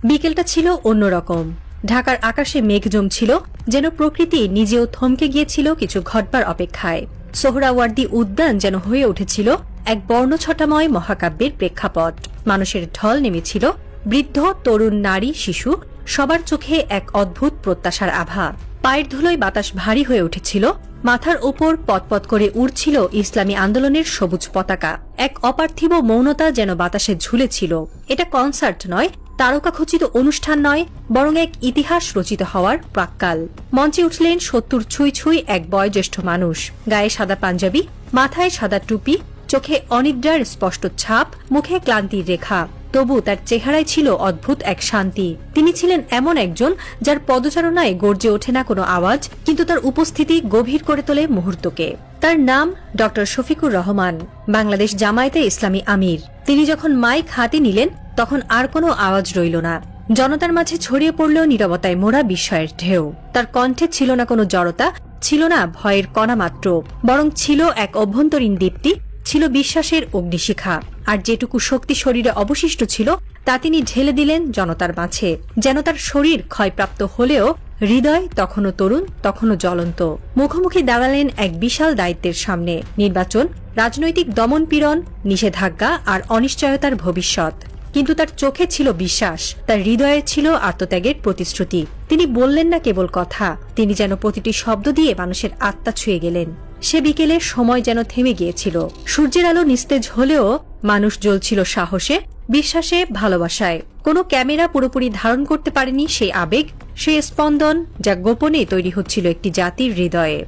বিকেলটা ছিল অন্যরকম। ঢাকার আকাশে মেঘ জমছিল, যেন প্রকৃতি নিজেও থমকে গিয়েছিল কিছু ঘটবার অপেক্ষায়। সোহরাওয়ার্দী উদ্যান যেন হয়ে উঠেছিল এক বর্ণছটাময় মহাকাব্যের প্রেক্ষাপট। মানুষের ঢল নেমেছিল, বৃদ্ধ, তরুণ, নারী, শিশু, সবার চোখে এক অদ্ভুত প্রত্যাশার আভা। পায়ের ধুলোয় বাতাস ভারী হয়ে উঠেছিল, মাথার ওপর পতপত করে উড়ছিল ইসলামী আন্দোলনের সবুজ পতাকা। এক অপার্থিব মৌনতা যেন বাতাসে ঝুলেছিল। এটা কনসার্ট নয়, তারকাখচিত অনুষ্ঠান নয়, বরং এক ইতিহাস রচিত হওয়ার প্রাক্কাল। মঞ্চে উঠলেন ৭০ ছুঁই ছুঁই এক বয়োজ্যেষ্ঠ মানুষ। গায়ে সাদা পাঞ্জাবি, মাথায় সাদা টুপি, চোখে অনিদ্রার স্পষ্ট ছাপ, মুখে ক্লান্তির রেখা। তবু তার চেহারায় ছিল অদ্ভুত এক শান্তি। তিনি ছিলেন এমন একজন যার পদচারণায় গর্জে ওঠে না কোনো আওয়াজ, কিন্তু তার উপস্থিতি গভীর করে তোলে মুহূর্তকে। তার নাম ডক্টর শফিকুর রহমান, বাংলাদেশ জামায়াতে ইসলামী আমির। তিনি যখন মাইক হাতে নিলেন তখন আর কোনো আওয়াজ রইল না। জনতার মাঝে ছড়িয়ে পড়ল নীরবতায় মোড়া বিস্ময়ের ঢেউ। তার কণ্ঠে ছিল না কোনো জড়তা, ছিল না ভয়ের কণা মাত্র, বরং ছিল এক অভ্যন্তরীণ দীপ্তি, ছিল বিশ্বাসের অগ্নিশিখা। আর যেটুকু শক্তি শরীরে অবশিষ্ট ছিল তা তিনি ঢেলে দিলেন জনতার মাঝে। যেন তার শরীর ক্ষয়প্রাপ্ত হলেও হৃদয় তখনও তরুণ, তখনও জ্বলন্ত। মুখোমুখি দাঁড়ালেন এক বিশাল দায়িত্বের সামনে। নির্বাচন, রাজনৈতিক দমনপীড়ন, নিষেধাজ্ঞা আর অনিশ্চয়তার ভবিষ্যৎ। কিন্তু তার চোখে ছিল বিশ্বাস, তার হৃদয়ে ছিল আত্মত্যাগের প্রতিশ্রুতি। তিনি বললেন না কেবল কথা, তিনি যেন প্রতিটি শব্দ দিয়ে মানুষের আত্মা ছুঁয়ে গেলেন। সে বিকেলে সময় যেন থেমে গিয়েছিল। সূর্যের আলো নিস্তেজ হলেও মানুষ জ্বলছিল সাহসে, বিশ্বাসে, ভালোবাসায়। কোনো ক্যামেরা পুরোপুরি ধারণ করতে পারেনি সেই আবেগ, সেই স্পন্দন যা গোপনে তৈরি হচ্ছিল একটি জাতির হৃদয়ে।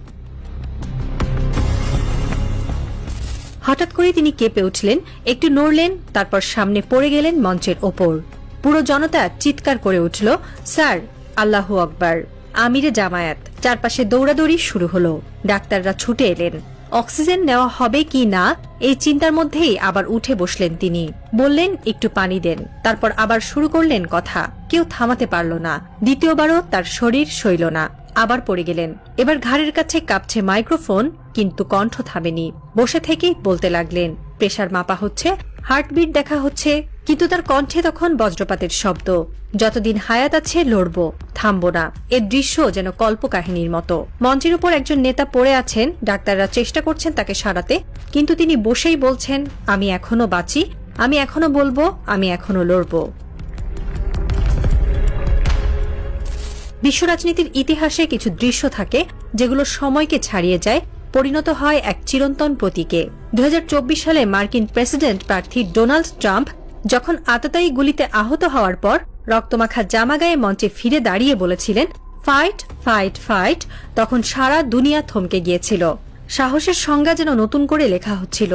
হঠাৎ করে তিনি কেঁপে উঠলেন, একটু নড়লেন, তারপর সামনে পড়ে গেলেন মঞ্চের ওপর। পুরো জনতা চিৎকার করে উঠল, স্যার, আল্লাহু আকবার, আমিরে জামায়াত। চারপাশে দৌড়াদৌড়ি শুরু হলো। ডাক্তাররা ছুটে এলেন। অক্সিজেন নেওয়া হবে কি না এই চিন্তার মধ্যেই আবার উঠে বসলেন তিনি। বললেন, একটু পানি দেন। তারপর আবার শুরু করলেন কথা। কেউ থামাতে পারল না। দ্বিতীয়বারও তার শরীর সইল না, আবার পড়ে গেলেন। এবার ঘাড়ের কাছে কাঁপছে মাইক্রোফোন, কিন্তু কণ্ঠ থামেনি। বসে থেকেই বলতে লাগলেন। প্রেসার মাপা হচ্ছে, হার্টবিট দেখা হচ্ছে, কিন্তু তার কণ্ঠে তখন বজ্রপাতের শব্দ। যতদিন হায়াত আছে লড়ব, থামব না। এর দৃশ্য যেন কল্পকাহিনীর মতো। মঞ্চের উপর একজন নেতা পড়ে আছেন, ডাক্তাররা চেষ্টা করছেন তাকে সারাতে, কিন্তু তিনি বসেই বলছেন, আমি এখনো বাঁচি, আমি এখনো বলবো, আমি এখনো লড়ব। বিশ্ব রাজনীতির ইতিহাসে কিছু দৃশ্য থাকে যেগুলো সময়কে ছাড়িয়ে যায়, পরিণত হয় এক চিরন্তন প্রতীকে। 2024 সালে মার্কিন প্রেসিডেন্ট প্রার্থী ডোনাল্ড ট্রাম্প যখন আততায়ী গুলিতে আহত হওয়ার পর রক্তমাখা জামা গায়ে মঞ্চে ফিরে দাঁড়িয়ে বলেছিলেন, ফাইট, ফাইট, ফাইট, তখন সারা দুনিয়া থমকে গিয়েছিল। সাহসের সংজ্ঞা যেন নতুন করে লেখা হচ্ছিল।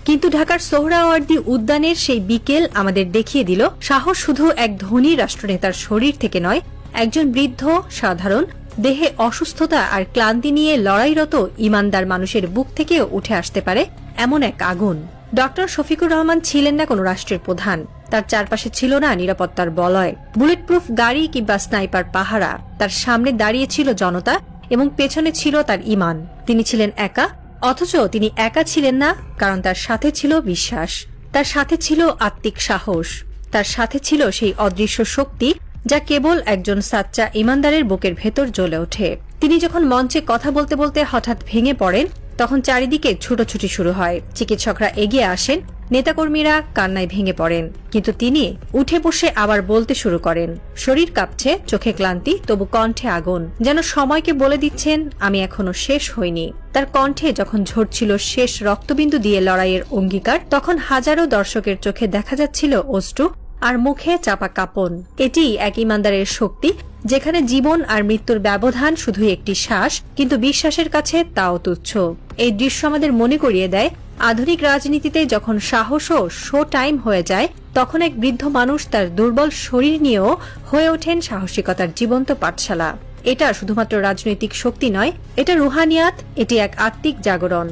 কিন্তু ঢাকার সোহরাওয়ার্দী উদ্যানের সেই বিকেল আমাদের দেখিয়ে দিল, সাহস শুধু এক ধনী রাষ্ট্রনেতার শরীর থেকে নয়, একজন বৃদ্ধ, সাধারণ, দেহে অসুস্থতা আর ক্লান্তি নিয়ে লড়াইরত ইমানদার মানুষের বুক থেকেও উঠে আসতে পারে এমন এক আগুন। ডক্টর শফিকুর রহমান ছিলেন না কোনো রাষ্ট্রের প্রধান। তার চারপাশে ছিল না নিরাপত্তার বলয়, বুলেট প্রুফ গাড়ি কিংবা স্নাইপার পাহারা। তার সামনে দাঁড়িয়ে ছিল জনতা এবং পেছনে ছিল তার ঈমান। তিনি ছিলেন একা, অথচ তিনি একা ছিলেন না, কারণ তার সাথে ছিল বিশ্বাস, তার সাথে ছিল আত্মিক সাহস, তার সাথে ছিল সেই অদৃশ্য শক্তি যা কেবল একজন সাচ্চা ইমানদারের বুকের ভেতর জ্বলে ওঠে। তিনি যখন মঞ্চে কথা বলতে বলতে হঠাৎ ভেঙে পড়েন, তখন চারিদিকে ছুটোছুটি শুরু হয়। চিকিৎসকরা এগিয়ে আসেন, নেতাকর্মীরা কান্নায় ভেঙে পড়েন, কিন্তু তিনি উঠে বসে আবার বলতে শুরু করেন। শরীর কাঁপছে, চোখে ক্লান্তি, তবু কণ্ঠে আগুন, যেন সময়কে বলে দিচ্ছেন, আমি এখনো শেষ হইনি। তার কণ্ঠে যখন ঝরছিল শেষ রক্তবিন্দু দিয়ে লড়াইয়ের অঙ্গীকার, তখন হাজারো দর্শকের চোখে দেখা যাচ্ছিল অশ্রু আর মুখে চাপা কাঁপন। এটি এক ইমানদারের শক্তি, যেখানে জীবন আর মৃত্যুর ব্যবধান শুধু একটি শ্বাস, কিন্তু বিশ্বাসের কাছে তাও তুচ্ছ। এই দৃশ্য আমাদের মনে করিয়ে দেয়, আধুনিক রাজনীতিতে যখন সাহসও শো টাইম হয়ে যায়, তখন এক বৃদ্ধ মানুষ তার দুর্বল শরীর নিয়েও হয়ে ওঠেন সাহসিকতার জীবন্ত পাঠশালা। এটা শুধুমাত্র রাজনৈতিক শক্তি নয়, এটা রুহানিয়াত, এটি এক আত্মিক জাগরণ।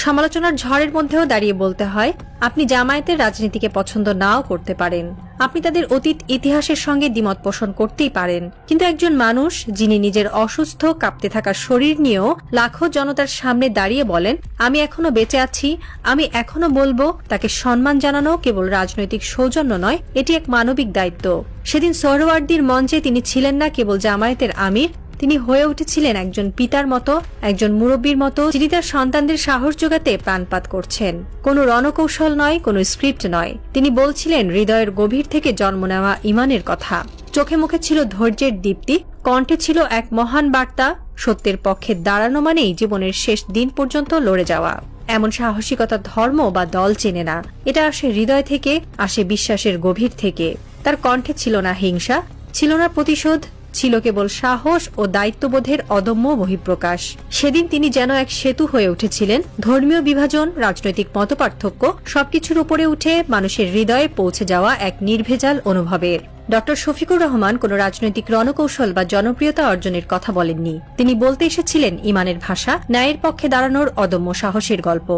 সমালোচনার ঝড়ের মধ্যেও দাঁড়িয়ে বলতে হয়, আপনি জামায়াতের রাজনীতিকে পছন্দ নাও করতে পারেন, আপনি তাদের অতীত ইতিহাসের সঙ্গে দ্বিমত পোষণ করতেই পারেন, কিন্তু একজন মানুষ যিনি নিজের অসুস্থ কাঁপতে থাকা শরীর নিয়েও লাখো জনতার সামনে দাঁড়িয়ে বলেন আমি এখনো বেঁচে আছি, আমি এখনো বলবো, তাকে সম্মান জানানো কেবল রাজনৈতিক সৌজন্য নয়, এটি এক মানবিক দায়িত্ব। সেদিন সোহরাওয়ার্দীর মঞ্চে তিনি ছিলেন না কেবল জামায়াতের আমির, তিনি হয়ে উঠেছিলেন একজন পিতার মতো, একজন মুরব্বীর মতো, যিনি তার সন্তানদের সাহস যোগাতে প্রাণপাত করছেন। কোনো রণকৌশল নয়, কোনো স্ক্রিপ্ট নয়, তিনি বলছিলেন হৃদয়ের গভীর থেকে জন্ম নেওয়া ইমানের কথা। চোখে মুখে ছিল ধৈর্যের দীপ্তি, কণ্ঠে ছিল এক মহান বার্তা, সত্যের পক্ষে দাঁড়ানো মানেই জীবনের শেষ দিন পর্যন্ত লড়ে যাওয়া। এমন সাহসিকতা ধর্ম বা দল চেনে না, এটা আসে হৃদয় থেকে, আসে বিশ্বাসের গভীর থেকে। তার কণ্ঠে ছিল না হিংসা, ছিল না প্রতিশোধ, ছিল কেবল সাহস ও দায়িত্ববোধের অদম্য বহিঃপ্রকাশ। সেদিন তিনি যেন এক সেতু হয়ে উঠেছিলেন, ধর্মীয় বিভাজন, রাজনৈতিক মতপার্থক্য সবকিছুর উপরে উঠে মানুষের হৃদয়ে পৌঁছে যাওয়া এক নির্ভেজাল অনুভবের। ডক্টর শফিকুর রহমান কোন রাজনৈতিক রণকৌশল বা জনপ্রিয়তা অর্জনের কথা বলেননি, তিনি বলতে এসেছিলেন ইমানের ভাষা, ন্যায়ের পক্ষে দাঁড়ানোর অদম্য সাহসের গল্প।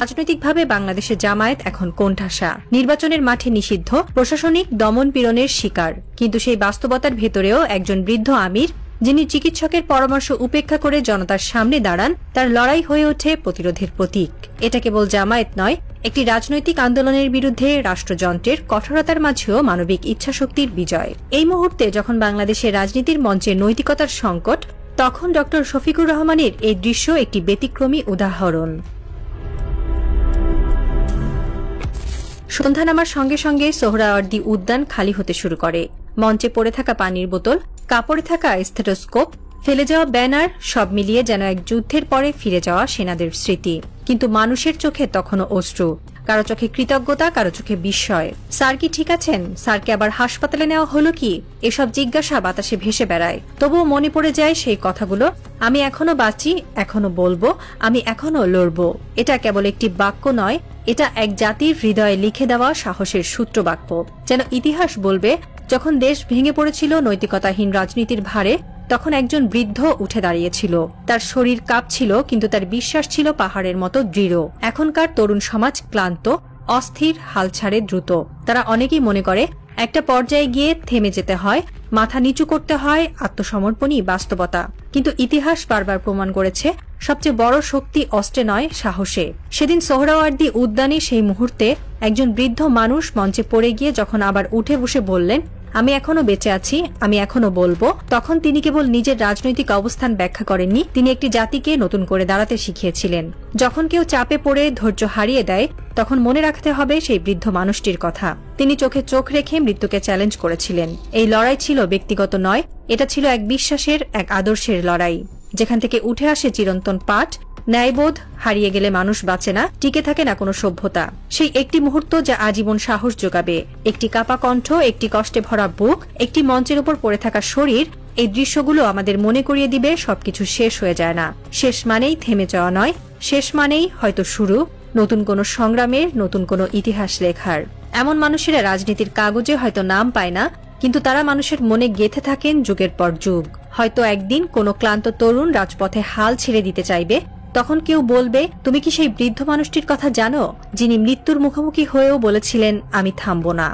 রাজনৈতিকভাবে বাংলাদেশে জামায়াত এখন কোণঠাসা, নির্বাচনের মাঠে নিষিদ্ধ, প্রশাসনিক দমন পীড়নের শিকার, কিন্তু সেই বাস্তবতার ভেতরেও একজন বৃদ্ধ আমির, যিনি চিকিৎসকের পরামর্শ উপেক্ষা করে জনতার সামনে দাঁড়ান, তার লড়াই হয়ে ওঠে প্রতিরোধের প্রতীক। এটা কেবল জামায়াত নয়, একটি রাজনৈতিক আন্দোলনের বিরুদ্ধে রাষ্ট্রযন্ত্রের কঠোরতার মাঝেও মানবিক ইচ্ছাশক্তির বিজয়। এই মুহূর্তে যখন বাংলাদেশের রাজনীতির মঞ্চে নৈতিকতার সংকট, তখন ডক্টর শফিকুর রহমানের এই দৃশ্য একটি ব্যতিক্রমী উদাহরণ। সন্ধ্যা নামার সঙ্গে সঙ্গে সোহরাওয়ার্দী উদ্যান খালি হতে শুরু করে। মঞ্চে পড়ে থাকা পানির বোতল, কাপড়ে থাকা স্টেথোস্কোপ, ফেলে যাওয়া ব্যানার, সব মিলিয়ে যেন এক যুদ্ধের পরে ফিরে যাওয়া সেনাদের স্মৃতি। কিন্তু মানুষের চোখে তখনও অশ্রু, কারো চোখে কৃতজ্ঞতা, কারো চোখে বিস্ময়। স্যার কি ঠিক আছেন? স্যারকে আবার হাসপাতালে নেওয়া হলো কি? এসব জিজ্ঞাসা বাতাসে ভেসে বেড়ায়। তবুও মনে পড়ে যায় সেই কথাগুলো, আমি এখনো বাঁচি, এখনো বলবো, আমি এখনো লড়বো। এটা কেবল একটি বাক্য নয়, এটা এক জাতির হৃদয়ে লিখে দেওয়া সাহসের সূত্রবাক্য। যেন ইতিহাস বলবে, যখন দেশ ভেঙে পড়েছিল নৈতিকতাহীন রাজনীতির ভারে, তখন একজন বৃদ্ধ উঠে দাঁড়িয়েছিল। তার শরীর কাঁপছিল, কিন্তু তার বিশ্বাস ছিল পাহাড়ের মতো দৃঢ়। এখনকার তরুণ সমাজ ক্লান্ত, অস্থির, হাল ছাড়ে দ্রুত। তারা অনেকেই মনে করে একটা পর্যায়ে গিয়ে থেমে যেতে হয়, মাথা নিচু করতে হয়, আত্মসমর্পণই বাস্তবতা। কিন্তু ইতিহাস বারবার প্রমাণ করেছে সবচেয়ে বড় শক্তি অস্ত্রে নয়, সাহসে। সেদিন সোহরাওয়ার্দী উদ্যানে সেই মুহূর্তে একজন বৃদ্ধ মানুষ মঞ্চে পড়ে গিয়ে যখন আবার উঠে বসে বললেন আমি এখনো বেঁচে আছি, আমি এখনো বলবো, তখন তিনি কেবল নিজের রাজনৈতিক অবস্থান ব্যাখ্যা করেননি, তিনি একটি জাতিকে নতুন করে দাঁড়াতে শিখিয়েছিলেন। যখন কেউ চাপে পড়ে ধৈর্য হারিয়ে দেয়, তখন মনে রাখতে হবে সেই বৃদ্ধ মানুষটির কথা। তিনি চোখে চোখ রেখে মৃত্যুকে চ্যালেঞ্জ করেছিলেন। এই লড়াই ছিল ব্যক্তিগত নয়, এটা ছিল এক বিশ্বাসের, এক আদর্শের লড়াই, যেখান থেকে উঠে আসে চিরন্তন পাঠ, ন্যায়বোধ। হারিয়ে গেলে মানুষ বাঁচে না, টিকে থাকে না কোনো সভ্যতা। সেই একটি মুহূর্ত যা আজীবন সাহস যোগাবে, একটি কাপা কণ্ঠ, একটি কষ্টে ভরা বুক, একটি মঞ্চের উপর পড়ে থাকা শরীর, এই দৃশ্যগুলো আমাদের মনে করিয়ে দিবে সবকিছু শেষ হয়ে যায় না। শেষ মানেই থেমে যাওয়া নয়, শেষ মানেই হয়তো শুরু নতুন কোনো সংগ্রামের, নতুন কোনো ইতিহাস লেখার। এমন মানুষেরা রাজনীতির কাগজে হয়তো নাম পায় না, কিন্তু তারা মানুষের মনে গেঁথে থাকেন যুগের পর যুগ। হয়তো একদিন কোনো ক্লান্ত তরুণ রাজপথে হাল ছেড়ে দিতে চাইবে, তখন কেউ বলবে তুমি কি সেই বৃদ্ধ মানুষটির কথা জানো, যিনি মৃত্যুর মুখোমুখি হয়েও বলেছিলেন আমি থামবো না।